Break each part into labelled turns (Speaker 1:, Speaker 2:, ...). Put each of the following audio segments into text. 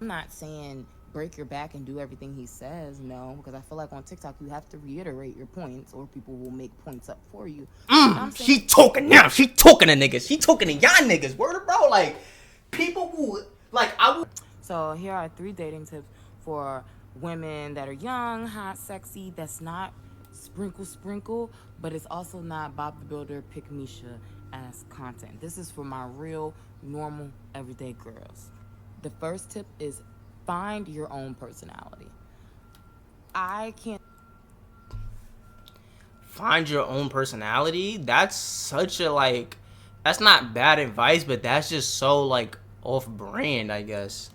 Speaker 1: I'm not saying break your back and do everything he says, no, because I feel like on TikTok you have to reiterate your points or people will make points up for you. But I'm saying,
Speaker 2: She talking now. She talking to niggas. She talking to y'all niggas. Word, bro. Like, people who, like, I would.
Speaker 1: so here are 3 dating tips for women that are young, hot, sexy, that's not sprinkle, but it's also not Bob the Builder, Pick Misha as content. This is for my real, normal, everyday girls. The first tip is find your own personality. I can't.
Speaker 2: Find your own personality. That's such a, like, that's not bad advice, but that's just so, like, off brand, I guess.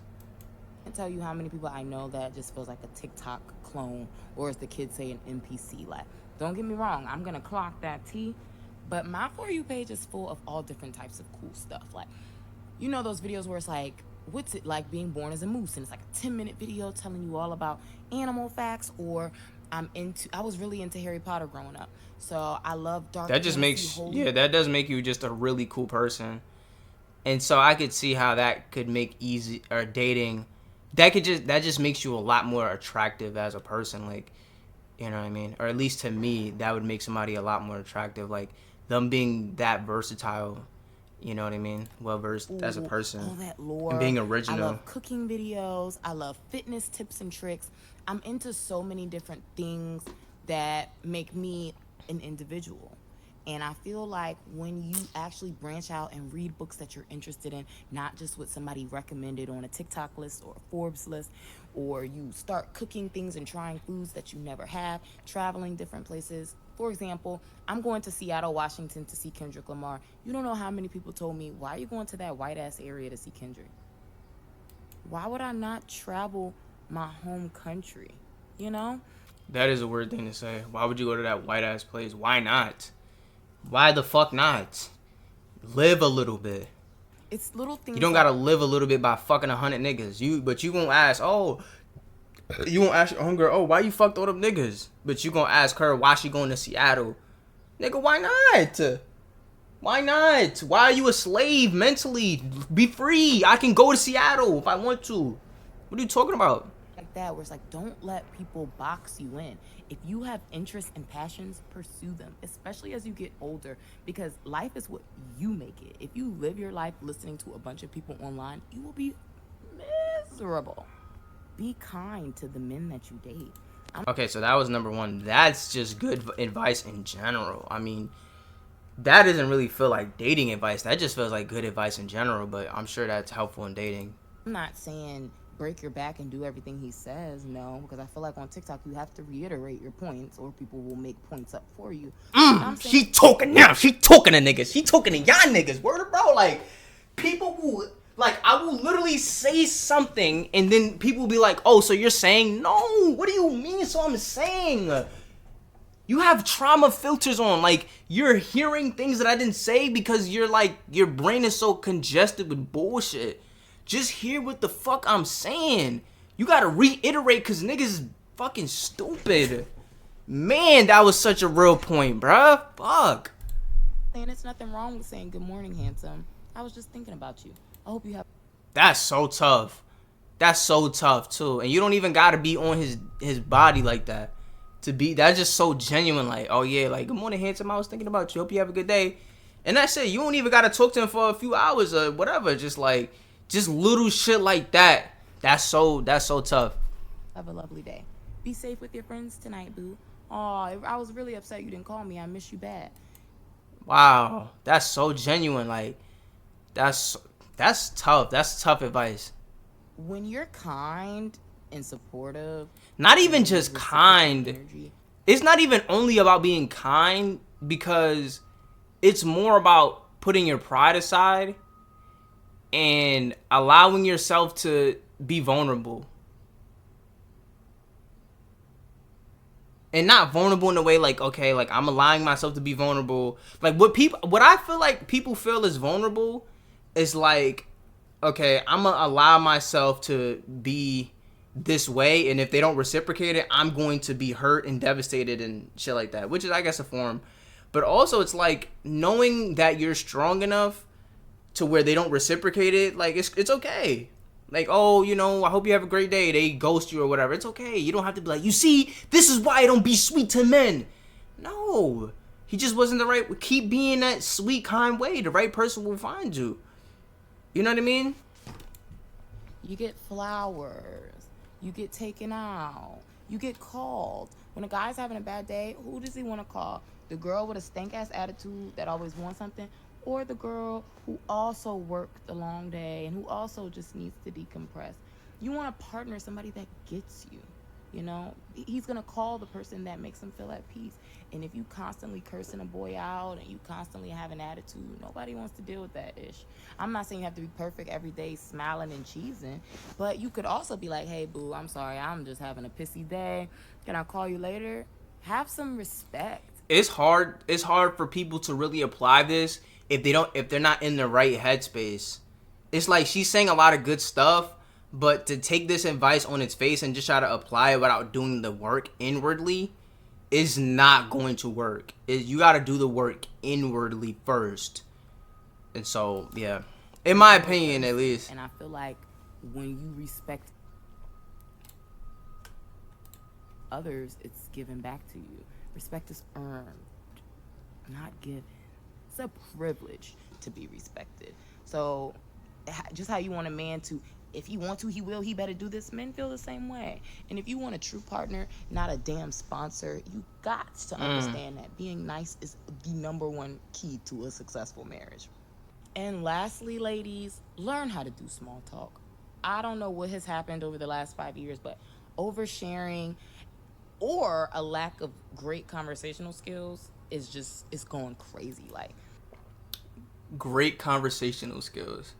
Speaker 1: Tell you how many people I know that just feels like a TikTok clone, or as the kids say, an NPC. Like, don't get me wrong, I'm gonna clock that T, but my For You page is full of all different types of cool stuff. Like, you know those videos where it's like, what's it like being born as a moose, and it's like a 10-minute video telling you all about animal facts, or I was really into Harry Potter growing up, so I love dark
Speaker 2: That just
Speaker 1: fantasy,
Speaker 2: makes,
Speaker 1: holy.
Speaker 2: yeah, that does make you just a really cool person. And so I could see how that could make easy, or dating, that just makes you a lot more attractive as a person. Like, you know what I mean? Or at least to me, that would make somebody a lot more attractive. Like, them being that versatile, you know what I mean? Well versed as a
Speaker 1: Ooh, all
Speaker 2: person.
Speaker 1: that
Speaker 2: And
Speaker 1: lore.
Speaker 2: being
Speaker 1: I
Speaker 2: original.
Speaker 1: love cooking videos. I love fitness tips and tricks. I'm into so many different things that make me an individual. And I feel like when you actually branch out and read books that you're interested in, not just what somebody recommended on a TikTok list or a Forbes list, or you start cooking things and trying foods that you never had, traveling different places. For example, I'm going to Seattle, Washington to see Kendrick Lamar. You don't know how many people told me, why are you going to that white ass area to see Kendrick? Why would I not travel my home country? You know?
Speaker 2: That is a weird thing to say. Why would you go to that white ass place? Why not? Why the fuck not? Live a little bit.
Speaker 1: It's little
Speaker 2: You
Speaker 1: things
Speaker 2: don't
Speaker 1: like
Speaker 2: gotta live a little bit by fucking 100 niggas. But you won't ask, oh, you won't ask your homegirl, oh, why you fucked all them niggas? But you gonna ask her why she going to Seattle. Nigga, why not? Why not? Why are you a slave mentally? Be free. I can go to Seattle if I want to. What are you talking about?
Speaker 1: that, where it's like, don't let people box you in. If you have interests and passions, pursue them, especially as you get older, because life is what you make it. If you live your life listening to a bunch of people online, you will be miserable. Be kind to the men that you date.
Speaker 2: Okay, so that was number one. That's just good advice in general. I mean, that doesn't really feel like dating advice. That just feels like good advice in general, but I'm sure that's helpful in dating.
Speaker 1: I'm not saying break your back and do everything he says, no, because I feel like on TikTok you have to reiterate your points or people will make points up for you. But I'm saying,
Speaker 2: She talking now. She talking to niggas. She talking to y'all niggas. Word, bro. Like, people who, like, I will literally say something and then people will be like, oh, so you're saying no? What do you mean? So I'm saying. You have trauma filters on. Like, you're hearing things that I didn't say because you're like, your brain is so congested with bullshit. Just hear what the fuck I'm saying. You gotta reiterate because niggas is fucking stupid. Man, that was such a real point, bruh. Fuck.
Speaker 1: and it's nothing wrong with saying good morning, handsome. I was just thinking about you. I hope you have.
Speaker 2: That's so tough. That's so tough too. And you don't even gotta be on his body like that. To be, that's just so genuine. Like, oh yeah, like, good morning, handsome. I was thinking about you. Hope you have a good day. And that's it. You don't even gotta talk to him for a few hours or whatever. Just like, just little shit like that. That's so tough.
Speaker 1: Have a lovely day. Be safe with your friends tonight, boo. Oh, I was really upset you didn't call me. I miss you bad.
Speaker 2: Wow, that's so genuine. Like, that's that's tough. That's tough advice.
Speaker 1: When you're kind and supportive
Speaker 2: Not even
Speaker 1: and you
Speaker 2: just
Speaker 1: reciprocate
Speaker 2: kind.
Speaker 1: energy,
Speaker 2: It's not even only about being kind because it's more about putting your pride aside and allowing yourself to be vulnerable. And not vulnerable in a way like, okay, like, I'm allowing myself to be vulnerable. Like, what I feel like people feel is vulnerable is like, okay, I'm gonna allow myself to be this way, and if they don't reciprocate it, I'm going to be hurt and devastated and shit like that, which is, I guess, a form. But also, it's like knowing that you're strong enough to where they don't reciprocate it. Like, it's okay. Like, oh, you know, I hope you have a great day. They ghost you or whatever. It's okay. You don't have to be like, you see, this is why I don't be sweet to men. No. He just wasn't the right. Keep being that sweet, kind way. The right person will find you. You know what I mean?
Speaker 1: You get flowers. You get taken out. You get called. When a guy's having a bad day, who does he want to call? The girl with a stank ass attitude that always wants something, or the girl who also worked a long day and who also just needs to decompress? You want a partner, somebody that gets you. You know, he's gonna call the person that makes him feel at peace. And if you constantly cursing a boy out and you constantly have an attitude, nobody wants to deal with that ish. I'm not saying you have to be perfect every day, smiling and cheesing, but you could also be like, "Hey, boo, I'm sorry, I'm just having a pissy day. Can I call you later?" Have some respect.
Speaker 2: It's hard. It's hard for people to really apply this if they're not in the right headspace. It's like she's saying a lot of good stuff, but to take this advice on its face and just try to apply it without doing the work inwardly is not going to work. You got to do the work inwardly first. And so, yeah, in my opinion, at least.
Speaker 1: And I feel like when you respect others, it's given back to you. Respect is earned, not given. It's a privilege to be respected. So, just how you want a man to, if he want to, he will, he better do this. Men feel the same way. And if you want a true partner, not a damn sponsor, you got to understand that being nice is the number one key to a successful marriage. And lastly, ladies, learn how to do small talk. I don't know what has happened over the last 5 years, but oversharing or a lack of great conversational skills is just, it's going crazy. Like,
Speaker 2: Great conversational skills.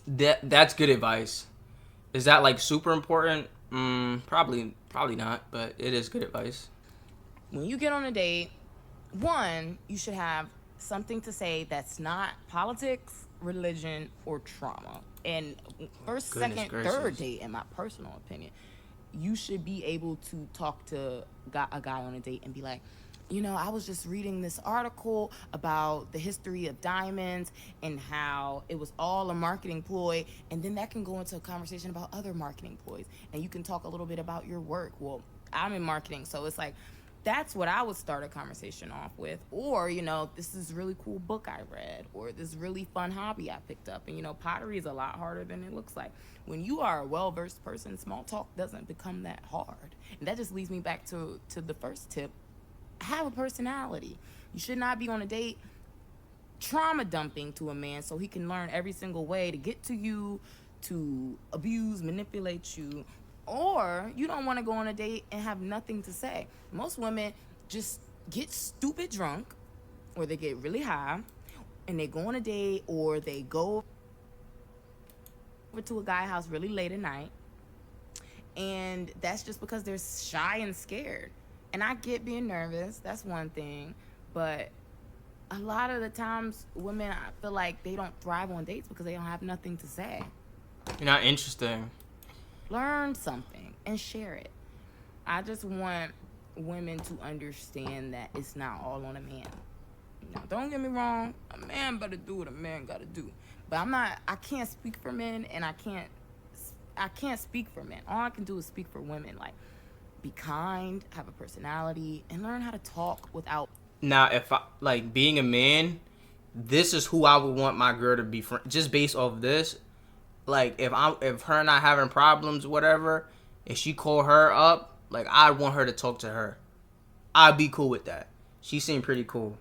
Speaker 2: That's good advice. Is that like super important? Probably not, but it is good advice.
Speaker 1: when you get on a date, one, you should have something to say that's not politics, religion, or trauma. And first,
Speaker 2: Goodness
Speaker 1: second,
Speaker 2: gracious.
Speaker 1: third date, in my personal opinion, you should be able to talk to a guy on a date and be like, you know, I was just reading this article about the history of diamonds and how it was all a marketing ploy. And then that can go into a conversation about other marketing ploys. And you can talk a little bit about your work. Well, I'm in marketing, so it's like, that's what I would start a conversation off with. Or, you know, this is a really cool book I read, or this really fun hobby I picked up. And, you know, pottery is a lot harder than it looks like. When you are a well-versed person, small talk doesn't become that hard. And that just leads me back to the first tip. Have a personality. You should not be on a date trauma dumping to a man so he can learn every single way to get to you, to abuse, manipulate you. Or you don't want to go on a date and have nothing to say. Most women just get stupid drunk, or they get really high and they go on a date, or they go over to a guy's house really late at night, and that's just because they're shy and scared. And I get being nervous, that's one thing, but a lot of the times women, I feel like they don't thrive on dates because they don't have nothing to say.
Speaker 2: You're not interesting.
Speaker 1: Learn something and share it. I just want women to understand that it's not all on a man. Now, don't get me wrong, a man better do what a man gotta do. But I can't speak for men, and I can't speak for men. All I can do is speak for women. Like, be kind, have a personality, and learn how to talk without.
Speaker 2: Now, if I like being a man, this is who I would want my girl to be just based off this. Like, if her and I having problems, whatever, if she call her up, like, I want her to talk to her. I'd be cool with that. She seemed pretty cool.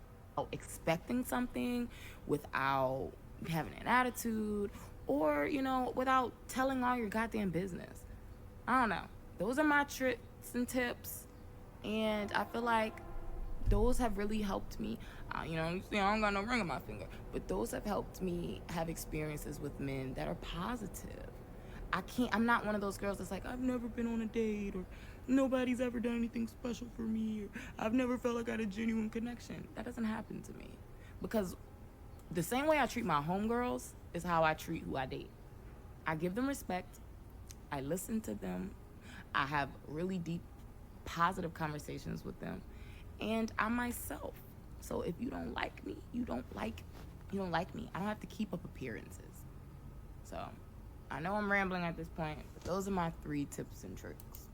Speaker 1: Expecting something, without having an attitude, or, you know, without telling all your goddamn business. I don't know. Those are my tricks and tips, and I feel like those have really helped me. You know, you see, I don't got no ring on my finger, but those have helped me have experiences with men that are positive. I'm not one of those girls that's like, I've never been on a date, or nobody's ever done anything special for me, or I've never felt like I had a genuine connection. That doesn't happen to me. Because the same way I treat my homegirls is how I treat who I date. I give them respect. I listen to them. I have really deep, positive conversations with them. And I'm myself. So if you don't like me, you don't like me. you don't like me. I don't have to keep up appearances. So, I know I'm rambling at this point, but those are my 3 tips and tricks.